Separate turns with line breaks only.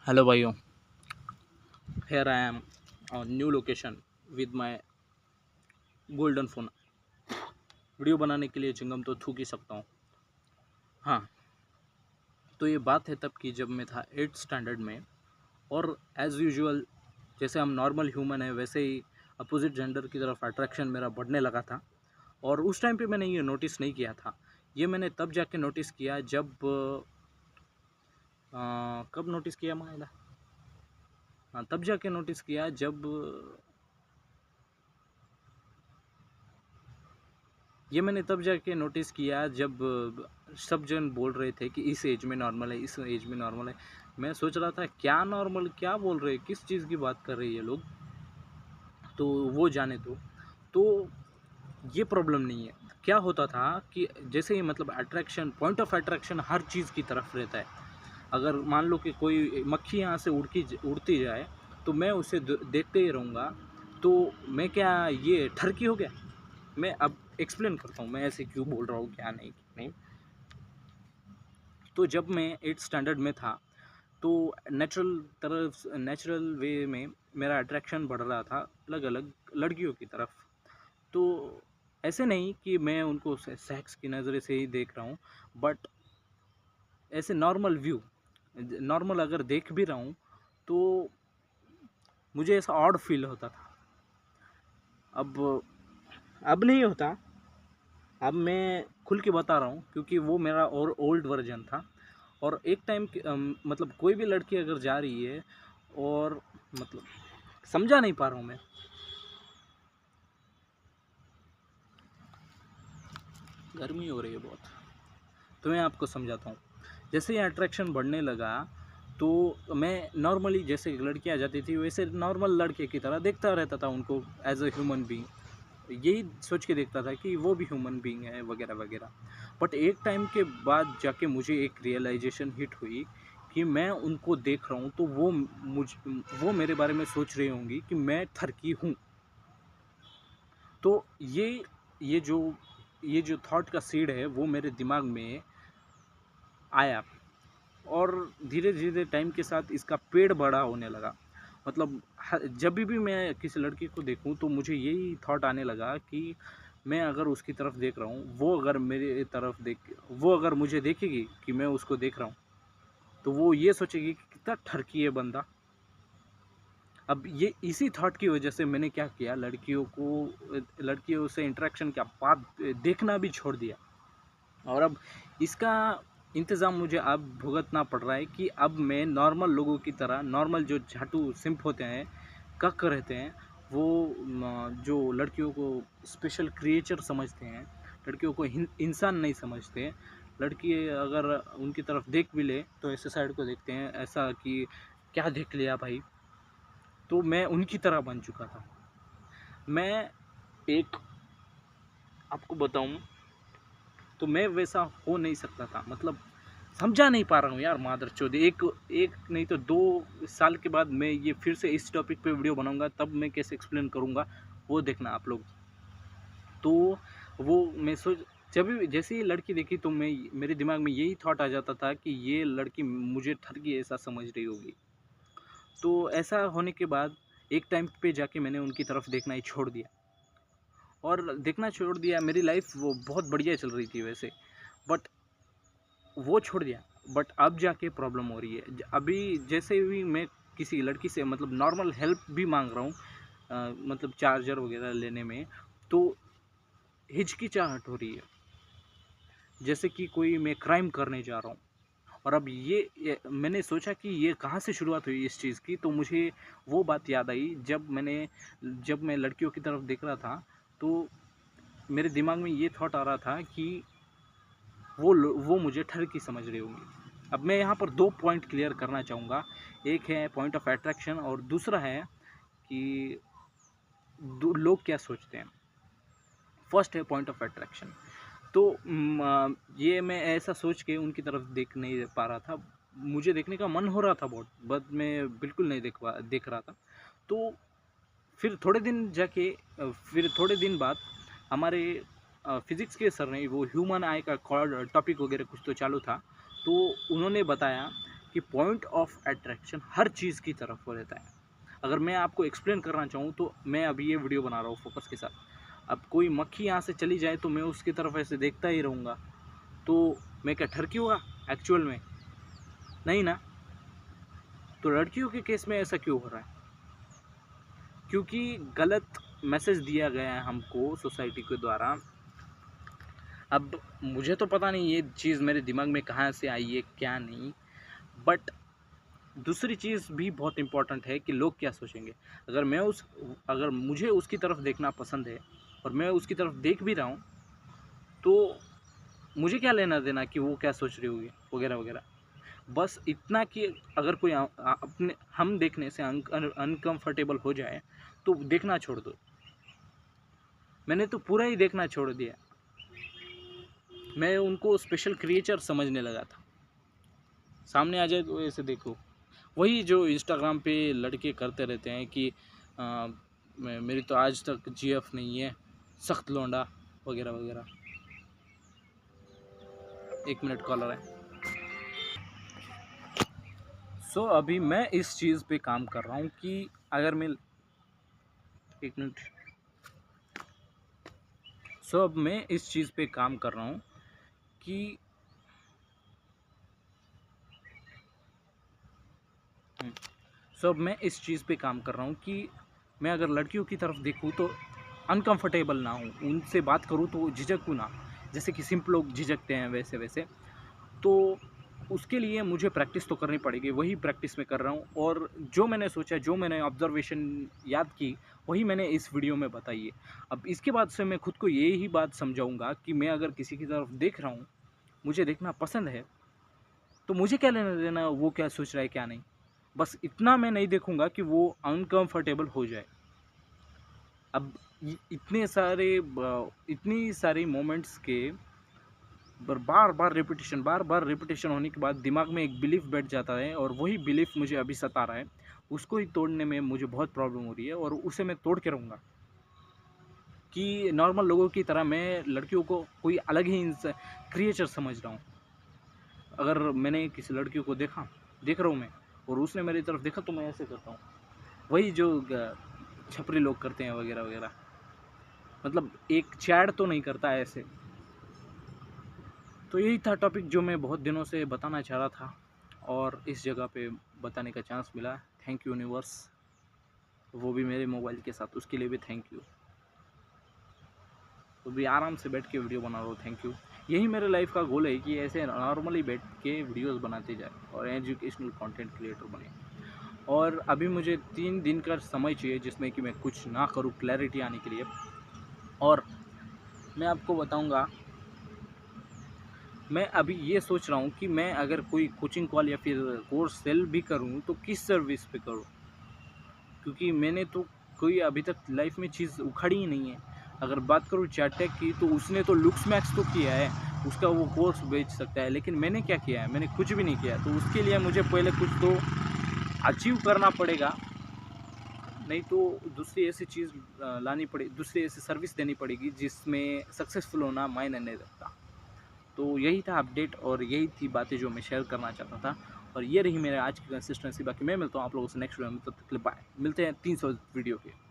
Hello भाइयों, here I am on new location with my golden phone. Video बनाने के लिए चिंगम तो थूक ही सकता हूँ। हाँ, तो ये बात है तब की जब मैं था 8th स्टैंडर्ड में। और एज़ यूजुअल जैसे हम नॉर्मल ह्यूमन है वैसे ही अपोजिट जेंडर की तरफ अट्रैक्शन मेरा बढ़ने लगा था। और उस टाइम पे मैंने ये नोटिस नहीं किया था। ये मैंने तब जाके नोटिस किया जब कब नोटिस किया मायला। हाँ, तब जाके नोटिस किया जब ये मैंने तब जाके नोटिस किया जब सब जन बोल रहे थे कि इस एज में नॉर्मल है, इस एज में नॉर्मल है। मैं सोच रहा था क्या नॉर्मल, क्या बोल रहे हैं, किस चीज़ की बात कर रहे हैं ये लोग। तो वो जाने दो। तो ये प्रॉब्लम नहीं है। क्या होता था कि जैसे ही मतलब अट्रैक्शन, पॉइंट ऑफ अट्रैक्शन हर चीज़ की तरफ रहता है। अगर मान लो कि कोई मक्खी यहाँ से उड़ती जाए तो मैं उसे देखते ही रहूँगा। तो मैं क्या ये ठरकी हो गया? मैं अब एक्सप्लेन करता हूँ मैं ऐसे क्यों बोल रहा हूँ, क्या नहीं क्या नहीं। तो जब मैं 8th स्टैंडर्ड में था तो नेचुरल वे में मेरा अट्रैक्शन बढ़ रहा था अलग अलग लड़कियों की तरफ। तो ऐसे नहीं कि मैं उनको सेक्स की नज़र से ही देख रहा हूँ, बट ऐसे नॉर्मल व्यू, नॉर्मल अगर देख भी रहा हूँ तो मुझे ऐसा ऑड फील होता था। अब अब नहीं होता। अब मैं खुल के बता रहा हूँ क्योंकि वो मेरा और ओल्ड वर्जन था। और एक टाइम मतलब कोई भी लड़की अगर जा रही है और मतलब समझा नहीं पा रहा हूँ मैं। गर्मी हो रही है बहुत, तो मैं आपको समझाता हूँ। जैसे ही अट्रैक्शन बढ़ने लगा तो मैं नॉर्मली जैसे लड़कियाँ जाती थी वैसे नॉर्मल लड़के की तरह देखता रहता था उनको एज अ ह्यूमन बीइंग। यही सोच के देखता था कि वो भी ह्यूमन बीइंग है वगैरह वगैरह। बट एक टाइम के बाद जाके मुझे एक रियलाइजेशन हिट हुई कि मैं उनको देख रहा हूँ तो वो मेरे बारे में सोच रही होंगी कि मैं थरकी हूँ। तो ये जो ये जो थॉट का सीड है वो मेरे दिमाग में आया। और धीरे धीरे टाइम के साथ इसका पेड़ बड़ा होने लगा। मतलब जब भी मैं किसी लड़की को देखूं तो मुझे यही थॉट आने लगा कि मैं अगर उसकी तरफ देख रहा हूँ, वो अगर मुझे देखेगी कि मैं उसको देख रहा हूँ तो वो ये सोचेगी कि कितना ठरकी है बंदा। अब ये इसी थॉट की वजह से मैंने क्या किया, लड़कियों से इंटरेक्शन का बात देखना भी छोड़ दिया। और अब इसका इंतज़ाम मुझे अब भुगतना पड़ रहा है कि अब मैं नॉर्मल लोगों की तरह, नॉर्मल जो झाटू सिंप होते हैं, कक रहते हैं, वो जो लड़कियों को स्पेशल क्रिएचर समझते हैं, लड़कियों को इंसान नहीं समझते। लड़की अगर उनकी तरफ देख भी ले तो ऐसे साइड को देखते हैं ऐसा कि क्या देख लिया भाई। तो मैं उनकी तरह बन चुका था। मैं एक आपको बताऊं तो मैं वैसा हो नहीं सकता था। मतलब समझा नहीं पा रहा हूँ यार मादरचोद। एक एक नहीं तो 2 साल के बाद मैं ये फिर से इस टॉपिक पे वीडियो बनाऊंगा, तब मैं कैसे एक्सप्लेन करूँगा वो देखना आप लोग। तो वो मैं सोच जब भी जैसे ही लड़की देखी तो मेरे दिमाग में यही थॉट आ जाता था कि ये लड़की मुझे ठगी ऐसा समझ रही होगी। तो ऐसा होने के बाद एक टाइम पे जाके मैंने उनकी तरफ देखना ही छोड़ दिया। और देखना छोड़ दिया, मेरी लाइफ वो बहुत बढ़िया चल रही थी वैसे। बट वो छोड़ दिया। बट अब जाके प्रॉब्लम हो रही है। अभी जैसे भी मैं किसी लड़की से मतलब नॉर्मल हेल्प भी मांग रहा हूँ, मतलब चार्जर वगैरह लेने में, तो हिचकिचाहट हो रही है जैसे कि कोई मैं क्राइम करने जा रहा हूँ। और अब ये मैंने सोचा कि ये कहाँ से शुरुआत हुई इस चीज़ की, तो मुझे वो बात याद आई जब मैं लड़कियों की तरफ देख रहा था। तो मेरे दिमाग में ये थॉट आ रहा था कि वो मुझे ठरकी समझ रही होंगी। अब मैं यहाँ पर 2 पॉइंट क्लियर करना चाहूँगा। एक है पॉइंट ऑफ अट्रैक्शन और दूसरा है कि लोग क्या सोचते हैं। फर्स्ट है पॉइंट ऑफ अट्रैक्शन। तो ये मैं ऐसा सोच के उनकी तरफ देख नहीं पा रहा था। मुझे देखने का मन हो रहा था बहुत, बट मैं बिल्कुल नहीं देख रहा था। तो फिर थोड़े दिन बाद हमारे फिज़िक्स के सर ने वो ह्यूमन आई का टॉपिक वगैरह कुछ तो चालू था। तो उन्होंने बताया कि पॉइंट ऑफ अट्रैक्शन हर चीज़ की तरफ हो रहता है। अगर मैं आपको एक्सप्लेन करना चाहूँ तो मैं अभी ये वीडियो बना रहा हूँ फोकस के साथ। अब कोई मक्खी यहाँ से चली जाए तो मैं उसकी तरफ ऐसे देखता ही रहूँगा, तो मैं क्या ठरकी हुआ एक्चुअल में? नहीं ना। तो लड़कियों के केस में ऐसा क्यों हो रहा है? क्योंकि गलत मैसेज दिया गया है हमको सोसाइटी के द्वारा। अब मुझे तो पता नहीं ये चीज़ मेरे दिमाग में कहाँ से आई है क्या नहीं, बट दूसरी चीज़ भी बहुत इम्पोर्टेंट है कि लोग क्या सोचेंगे। अगर मुझे उसकी तरफ देखना पसंद है और मैं उसकी तरफ देख भी रहा हूँ, तो मुझे क्या लेना देना कि वो क्या सोच रही होगी वगैरह वगैरह। बस इतना कि अगर कोई अपने हम देखने से अनकंफर्टेबल हो जाए तो देखना छोड़ दो। मैंने तो पूरा ही देखना छोड़ दिया। मैं उनको स्पेशल क्रिएचर समझने लगा था। सामने आ जाए तो ऐसे देखो, वही जो इंस्टाग्राम पे लड़के करते रहते हैं कि मेरी तो आज तक जीएफ नहीं है, सख्त लौंडा वगैरह वगैरह। 1 मिनट कॉलर है। सो अभी मैं इस चीज़ पे काम कर रहा हूँ कि अगर मैं 1 मिनट। सो अब मैं इस चीज़ पे काम कर रहा हूँ कि अब मैं इस चीज़ पे काम कर रहा हूँ कि मैं अगर लड़कियों की तरफ देखूँ तो अनकंफर्टेबल ना हूँ, उनसे बात करूँ तो झिझकूँ ना, जैसे कि सिंपल लोग झिझकते हैं वैसे वैसे। तो उसके लिए मुझे प्रैक्टिस तो करनी पड़ेगी, वही प्रैक्टिस मैं कर रहा हूँ। और जो मैंने सोचा, जो मैंने ऑब्जर्वेशन याद की, वही मैंने इस वीडियो में बताई है। अब इसके बाद से मैं खुद को यही बात समझाऊँगा कि मैं अगर किसी की तरफ देख रहा हूँ, मुझे देखना पसंद है, तो मुझे क्या लेना देना वो क्या सोच रहा है क्या नहीं। बस इतना मैं नहीं देखूँगा कि वो अनकंफर्टेबल हो जाए। अब इतनी सारी मोमेंट्स के बार बार रिपीटेशन होने के बाद दिमाग में एक बिलीफ बैठ जाता है, और वही बिलीफ मुझे अभी सता रहा है। उसको ही तोड़ने में मुझे बहुत प्रॉब्लम हो रही है, और उसे मैं तोड़ के रहूँगा कि नॉर्मल लोगों की तरह मैं लड़कियों को कोई अलग ही क्रिएचर समझ रहा हूँ। अगर मैंने किसी लड़की को देख रहा हूँ मैं, और उसने मेरी तरफ देखा, तो मैं ऐसे करता हूँ, वही जो छपरी लोग करते हैं वगैरह वगैरह। मतलब एक चैट तो नहीं करता ऐसे। तो यही था टॉपिक जो मैं बहुत दिनों से बताना चाह रहा था, और इस जगह पे बताने का चांस मिला। थैंक यू यूनिवर्स, वो भी मेरे मोबाइल के साथ, उसके लिए भी थैंक यू। तो भी आराम से बैठ के वीडियो बना रहा हूँ, थैंक यू। यही मेरे लाइफ का गोल है कि ऐसे नॉर्मली बैठ के वीडियोस बनाते जाए और एजुकेशनल कंटेंट क्रिएटर बने। और अभी मुझे 3 दिन का समय चाहिए जिसमें कि मैं कुछ ना करूँ, क्लैरिटी आने के लिए। और मैं आपको बताऊँगा, मैं अभी ये सोच रहा हूँ कि मैं अगर कोई कोचिंग कॉल या फिर कोर्स सेल भी करूँ तो किस सर्विस पे करूँ, क्योंकि मैंने तो कोई अभी तक लाइफ में चीज़ उखाड़ी ही नहीं है। अगर बात करूँ चैटटेक की, तो उसने तो लुक्स मैक्स तो किया है, उसका वो कोर्स बेच सकता है, लेकिन मैंने क्या किया है? मैंने कुछ भी नहीं किया। तो उसके लिए मुझे पहले कुछ तो अचीव करना पड़ेगा, नहीं तो दूसरी ऐसी चीज़ लानी पड़े, दूसरी ऐसी सर्विस देनी पड़ेगी जिसमें सक्सेसफुल होना मायने नहीं रखता। तो यही था अपडेट, और यही थी बातें जो मैं शेयर करना चाहता था, और ये रही मेरे आज की कंसिस्टेंसी। बाकी मैं मिलता हूँ आप लोगों से नेक्स्ट वीडियो में, तब तक के लिए बाय। मिलते हैं 300 वीडियो के।